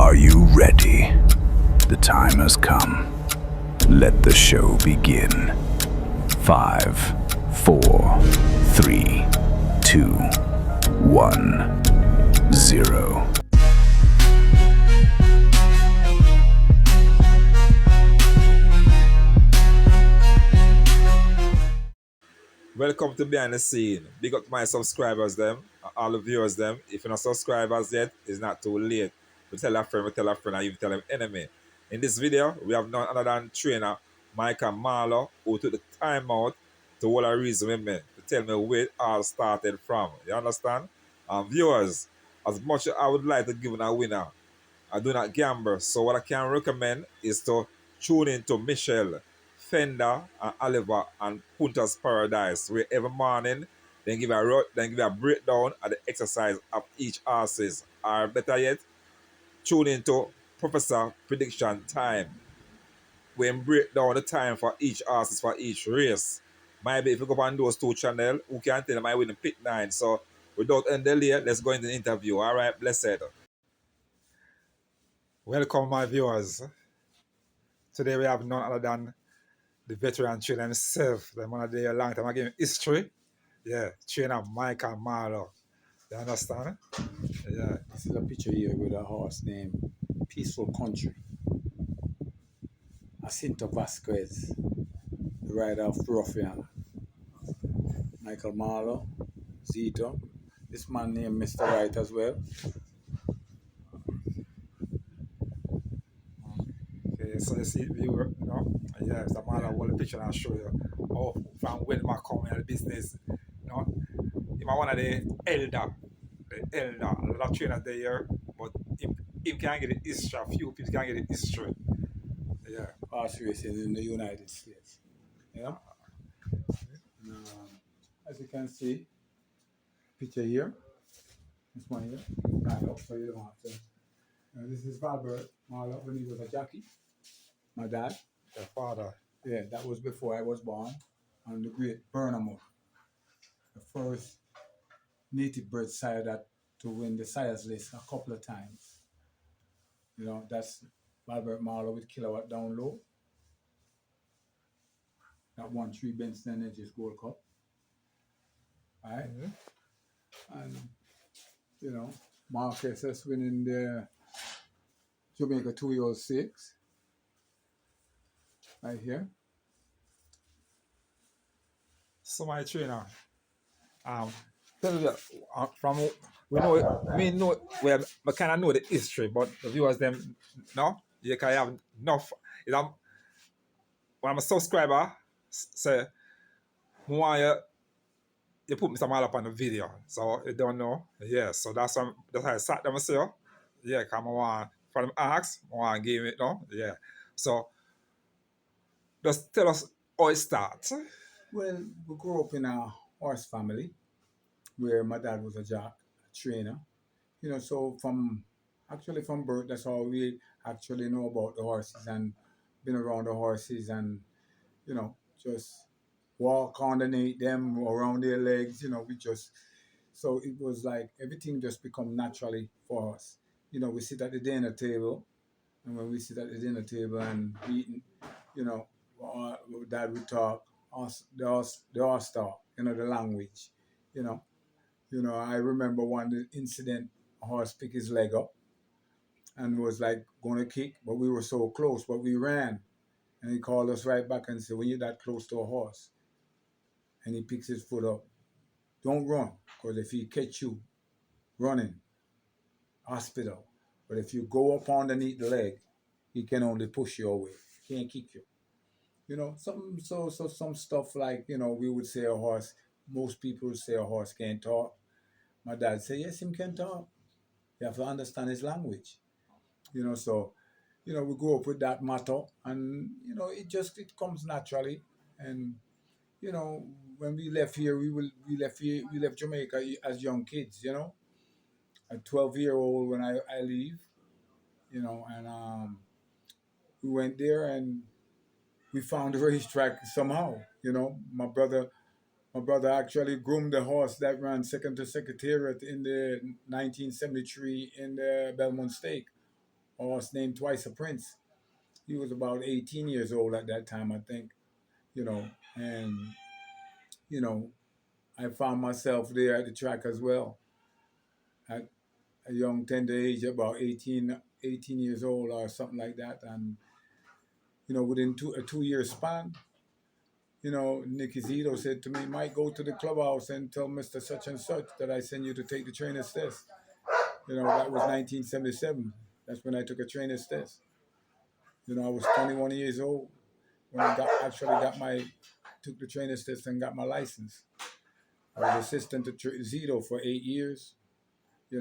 Are you ready? The time has come. Let the show begin. 5, 4, 3, 2, 1, 0. Welcome to Behind the Scene. Big up to my subscribers, them, all the viewers, them. If you're not subscribers yet, it's not too late. We tell a friend, and you tell them enemy. In this video, we have none other than trainer Marlowe, who took the time out to hold a reason with me to tell me where it all started from. You understand? Viewers, as much as I would like to give a winner, I do not gamble, so what I can recommend is to tune into Michelle, Fender, and Oliver and Punta's Paradise, where every morning then give a breakdown of the exercise of each horses. Or better yet, tune into Professor Prediction Time, when break down the time for each horses for each race. Maybe if you go on those two channels, who can tell them I win the pit 9. So without any delay, let's go into the interview. All right, blessed. Welcome, my viewers. Today we have none other than the veteran trainer himself, the man of the long time again history. Yeah, trainer Michael Marlowe. You understand? Yeah. This is a picture here with a horse named Peaceful Country. Jacinto Vasquez, the rider of Ruffian. Michael Marlowe, Zito. This man named Mr. Wright as well. Okay, so you see, viewer, you know, yeah, it's a Marlowe hold the picture and I'll show you how from when my come in the business. You know, he's one of the elder. A lot of trainers there, but him can't get the history. A few people can't get the history. Yeah. Horse racing in the United States. Yeah. As you can see, picture here. This one here. Right up so you don't have to. This is Albert Marlowe when he was a jockey. My dad. Your father. Yeah, that was before I was born. On the great Burnham, the first native bred sire that to win the sires list a couple of times. You know, that's Albert Marlowe with Kilowatt Down Low. That won 3 Benson Energies Gold Cup. Right? Mm-hmm. And, you know, Marcus is winning the Jamaica 2-year-old 6. Right here. So my trainer, tell me from we know we kind of know the history, but the viewers them no, you can have enough. You know, when I'm a subscriber, say, more you put me some all up on the video, so you don't know. Yeah, so that's how I sat them myself. Yeah, come on, for them ask, I want to give it no. Yeah, so just tell us how it starts. Well, we grew up in a horse family where my dad was a trainer. You know, so from birth, that's all we actually know about the horses and been around the horses and, you know, just walk underneath them, around their legs, you know, so it was like everything just become naturally for us. You know, we sit at the dinner table, and when we sit at the dinner table and eating, you know, Dad would talk, the horse talk, you know, the language, you know. You know, I remember one incident, a horse picked his leg up and was like going to kick, but we were so close, but we ran. And he called us right back and said, when you're that close to a horse and he picks his foot up, don't run, because if he catch you running, hospital. But if you go up underneath the leg, he can only push you away. He can't kick you. You know, some stuff like, you know, we would say a horse, most people would say a horse can't talk. My dad said, yes, him can talk. You have to understand his language. You know, so, you know, we grew up with that motto and, you know, it comes naturally. And, you know, when we left here, we left Jamaica as young kids, you know. A 12-year-old when I leave, you know, and we went there and we found the racetrack somehow, you know. My brother actually groomed the horse that ran second to Secretariat in the 1973 in the Belmont Stake a horse named Twice a Prince. He was about 18 years old at that time, I think, and, you know, I found myself there at the track as well at a young, tender age, about 18 years old or something like that. And, within a 2 year span, Nicky Zito said to me, Mike, go to the clubhouse and tell Mr. Such and Such that I send you to take the trainer's test. That was 1977. That's when I took a trainer's test. I was 21 years old when I took the trainer's test and got my license. I was assistant to Zito for 8 years. We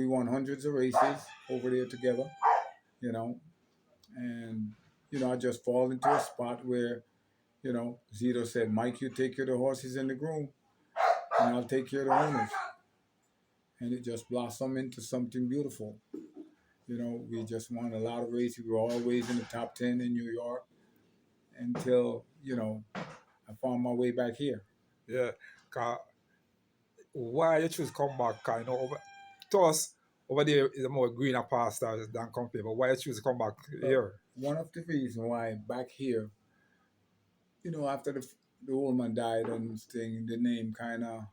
won hundreds of races over there together, and, I just fall into a spot where, Zito said, Mike, you take care of the horses and the groom, and I'll take care of the owners. And it just blossomed into something beautiful. We just won a lot of races. We were always in the top 10 in New York until, I found my way back here. Yeah. Why you choose come back? To us, over there is a more greener pastures than compare, but why you choose to come back here? One of the reasons why back here, after the old man died and thing, the name kind of,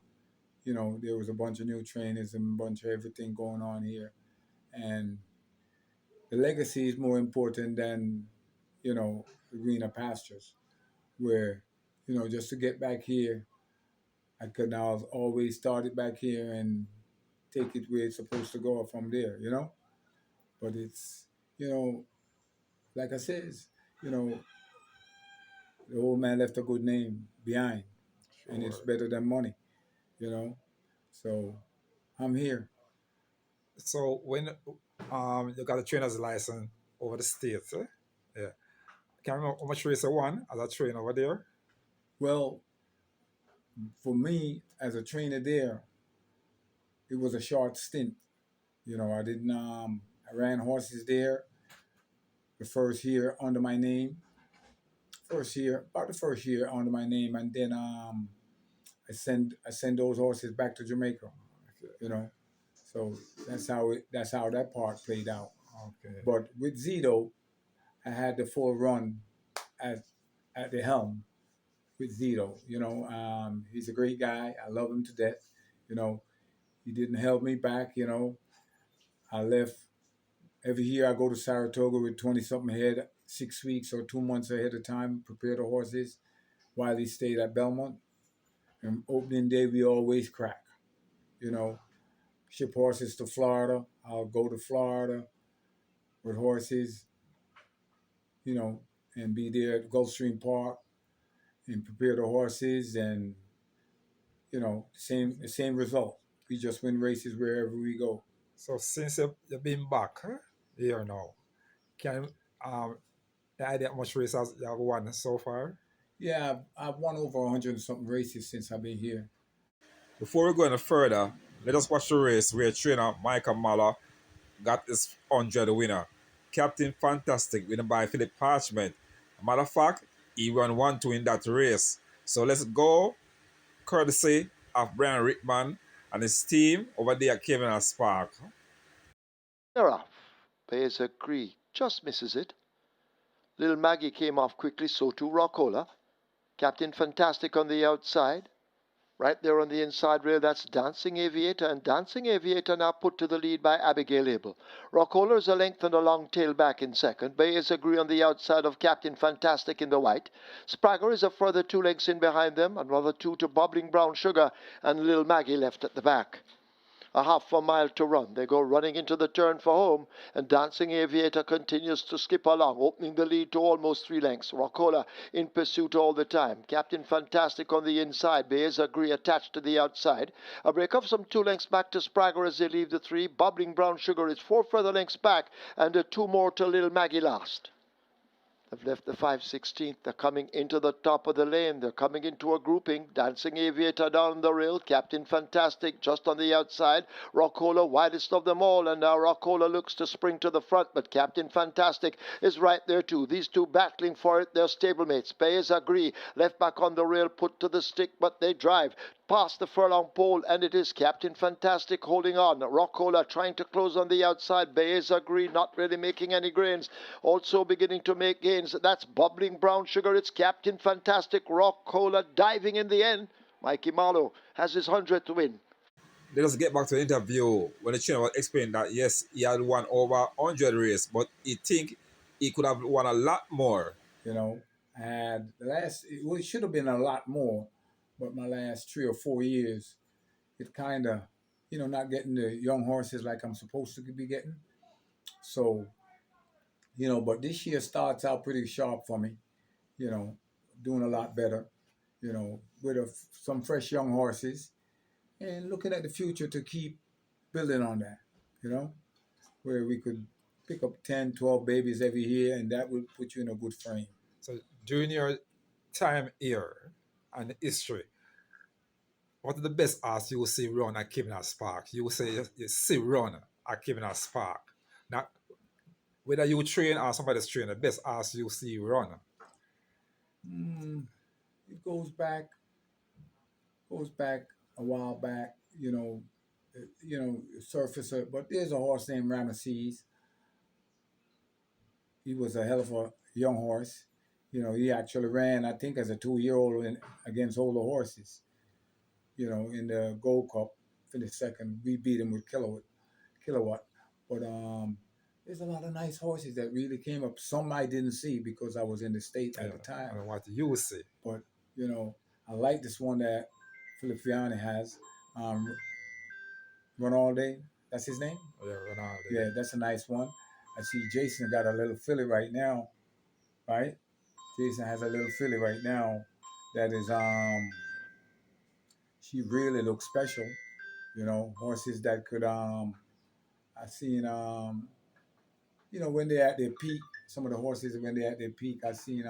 there was a bunch of new trainers and a bunch of everything going on here. And the legacy is more important than, the greener pastures, where, just to get back here, I could now always start it back here and take it where it's supposed to go from there, But it's, like I said, the old man left a good name behind, and it's better than money, So I'm here. So when you got a trainer's license over the states, yeah. Can you remember how much race you won as a trainer over there? Well, for me as a trainer there, it was a short stint. I didn't. I ran horses there the first year under my name. About the first year under my name, and then I send those horses back to Jamaica. So that's how that part played out. Okay. But with Zito, I had the full run at the helm with Zito. He's a great guy. I love him to death. He didn't hold me back. I left every year. I go to Saratoga with 20-something head, 6 weeks or 2 months ahead of time, prepare the horses while he stayed at Belmont. And opening day, we always crack. Ship horses to Florida. I'll go to Florida with horses, and be there at Gulfstream Park and prepare the horses, and the same result. We just win races wherever we go. So since you've been back here now, can the idea how much races you have won so far? Yeah, I've won over 100 and something races since I've been here. Before we go any further, let us watch the race where trainer Michael Marlowe got his 100 winner. Captain Fantastic winning by Philip Parchment. Matter of fact, he won 1-2 in that race. So let's go, courtesy of Brian Rickman and his team over there at Kevin and Spark. They're off. Bayes agree. Just misses it. Little Maggie came off quickly, so too Rockola. Captain Fantastic on the outside. Right there on the inside rail, that's Dancing Aviator, and Dancing Aviator now put to the lead by Abigail Abel. Rockola is a length and a long tail back in second. Bayes agree on the outside of Captain Fantastic in the white. Spragger is a further 2 lengths in behind them, another 2 to Bubbling Brown Sugar, and Little Maggie left at the back. A half a mile to run. They go running into the turn for home, and Dancing Aviator continues to skip along, opening the lead to almost 3 lengths. Rockola in pursuit all the time. Captain Fantastic on the inside. Bayes agree attached to the outside. A break of some 2 lengths back to Spragger as they leave the 3. Bubbling Brown Sugar is 4 further lengths back, and 2 more to Little Maggie last. They've left the 5/16. They're coming into the top of the lane. They're coming into a grouping. Dancing Aviator down the rail. Captain Fantastic just on the outside. Rockola widest of them all. And now Rockola looks to spring to the front. But Captain Fantastic is right there too. These two battling for it. They're stablemates. Bayes agree. Left back on the rail. Put to the stick. But they drive. past the furlong pole, and it is Captain Fantastic holding on. Rockola trying to close on the outside. Bayeza Green not really making any gains. Also beginning to make gains. That's Bubbling Brown Sugar. It's Captain Fantastic. Rockola diving in the end. Mikey Marlowe has his 100th win. Let us get back to the interview when the trainer was explaining that yes, he had won over 100 race, but he think he could have won a lot more. You know, and it should have been a lot more, but my last 3 or 4 years, it kind of, not getting the young horses like I'm supposed to be getting. So, but this year starts out pretty sharp for me, you know, doing a lot better, with some fresh young horses and looking at the future to keep building on that, where we could pick up 10, 12 babies every year, and that would put you in a good frame. So during your time here and history, what are the best horse you will see run at Kivnas Park? You will say you see run at Kivnas Park. Now, whether you train or somebody's train, the best horse you see run. It goes back a while back, surfacer. But there's a horse named Ramesses. He was a hell of a young horse. He actually ran, I think, as a 2-year-old against older horses. In the Gold Cup, finished second. We beat him with Kilowatt. But there's a lot of nice horses that really came up. Some I didn't see because I was in the States at the time. I don't know what you will see. But, I like this one that Philip Fiani has. Run All Day. That's his name? Yeah, Run All Day. Yeah, that's a nice one. I see Jason got a little filly right now, right? Jason has a little filly right now that is, she really looks special. Horses that could, I seen, when they're at their peak, some of the horses, when they're at their peak, I seen,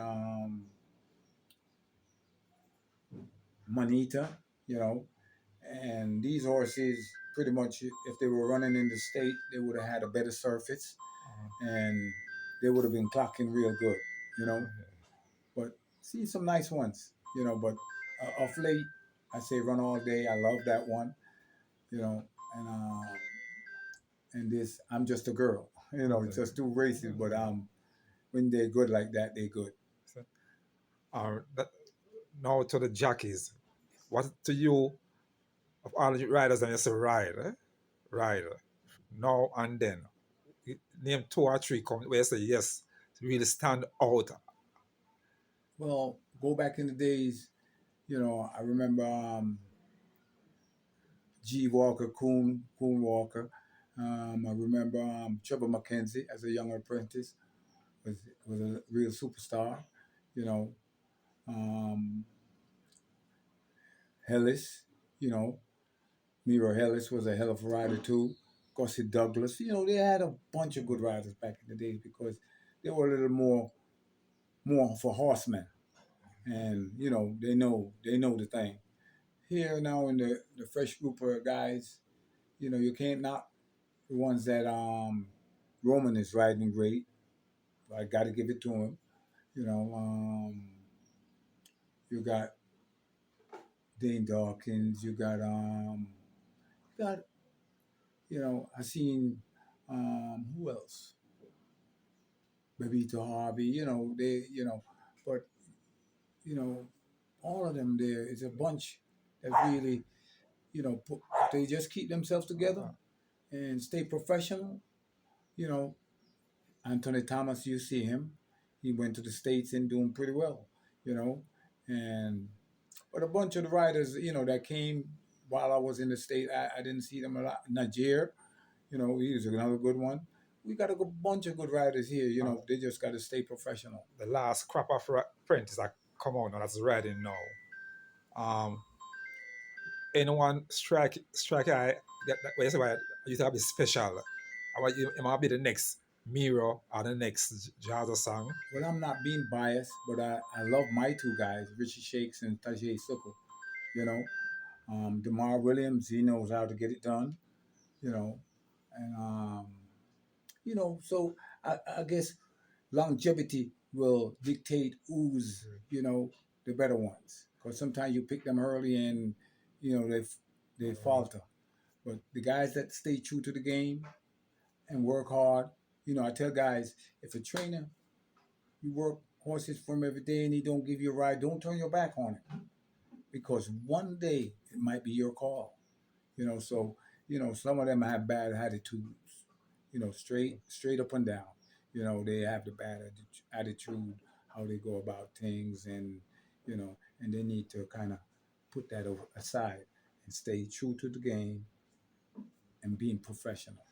Manita, and these horses pretty much, if they were running in the state, they would have had a better surface, and they would have been clocking real good, But see some nice ones, but off late, I say Run All Day. I love that one, and this I'm Just a Girl, it's just 2 races, but when they're good like that, they're good. Now to the jockeys. What to you of all the riders and you say rider, now and then? Name 2 or 3 where you say yes, really stand out. Well, go back in the days, I remember G. Walker, Coon Walker. I remember Trevor McKenzie as a young apprentice was a real superstar. Hellis, Miro Hellis was a hell of a rider too. Gussie Douglas, they had a bunch of good riders back in the day because they were a little more for horsemen, and they know the thing. Here now in the fresh group of guys, you can't knock the ones that Roman is riding great. I got to give it to him. You got Dane Dawkins. You got I seen who else? Babito Harvey. But all of them there is a bunch that really, they just keep themselves together and stay professional. Anthony Thomas, you see him. He went to the States and doing pretty well, but a bunch of the riders, that came while I was in the state, I didn't see them a lot. Najir, he was another good one. We got a bunch of good riders here, they just got to stay professional. The last crop of apprentices that come out now that's riding now. Anyone strike eye that you say you have to be special. It might be the next Miro or the next Jazz song. Well, I'm not being biased, but I love my 2 guys, Richie Shakes and Tajay Sukkel. DeMar Williams, he knows how to get it done, and so I guess longevity will dictate who's the better ones, because sometimes you pick them early and they falter. But the guys that stay true to the game and work hard, I tell guys, if a trainer, you work horses for him every day and he don't give you a ride, don't turn your back on it, because one day it might be your call. So some of them have bad attitudes, straight up and down. They have the bad attitude, how they go about things, and they need to kind of put that aside and stay true to the game and being professional.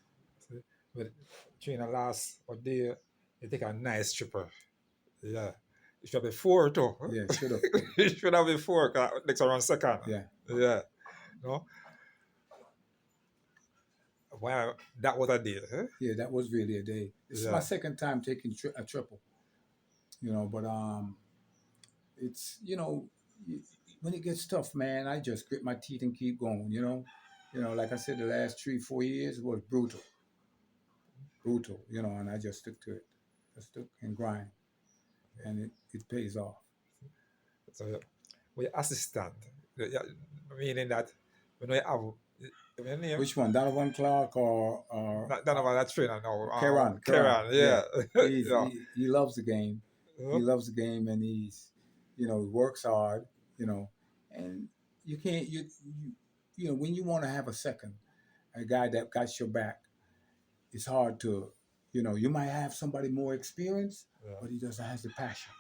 But trainer last what day you take a nice tripper. Yeah. It should have been 4 too. Huh? Yeah, should have. It should have been 4 'cause next around second. Yeah. Yeah. No? Wow, that was a deal, huh? Yeah, that was really a day. This is Yeah. my second time taking a triple. But it's when it gets tough, man, I just grit my teeth and keep going. Like I said, the last 3-4 years was brutal, and I just stuck to it, just stuck and grind, and it pays off. So we assistant, meaning that when we have your name, Which one, Donovan Clark or not about that trainer now. Kieran, yeah. Yeah. He loves the game. Yeah. He loves the game, and he's, he works hard, and you can't, when you want to have a guy that got your back, it's hard to, you might have somebody more experienced, Yeah. but he doesn't have the passion,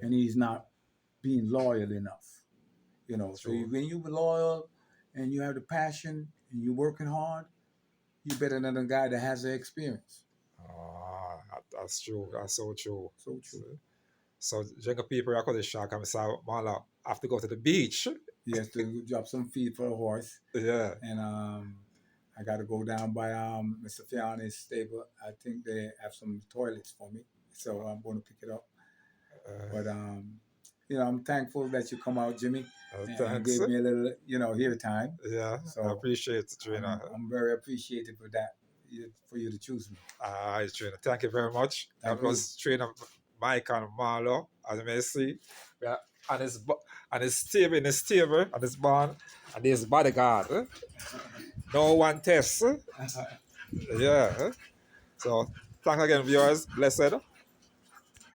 and he's not being loyal enough, So True. when you're loyal and you have the passion and you're working hard, you're better than a guy that has the experience. That's true. That's so true. So true. So, younger people are calling shock and say, Marlowe, have to go to the beach. Yes, to drop some feed for the horse. Yeah. And I got to go down by Mr. Fiana's stable. I think they have some toilets for me, so I'm going to pick it up. But I'm thankful that you come out, Jimmy, and Thanks. gave me a little, here time. Yeah, So I appreciate it, trainer. I'm very appreciative for that, for you to choose me. Trainer. Thank you very much. Thank That was trainer Mike and Marlowe, as you may see. Yeah, and his stable, and his barn, and his bodyguard. No one tests. Yeah. So, thanks again, viewers. Blessed.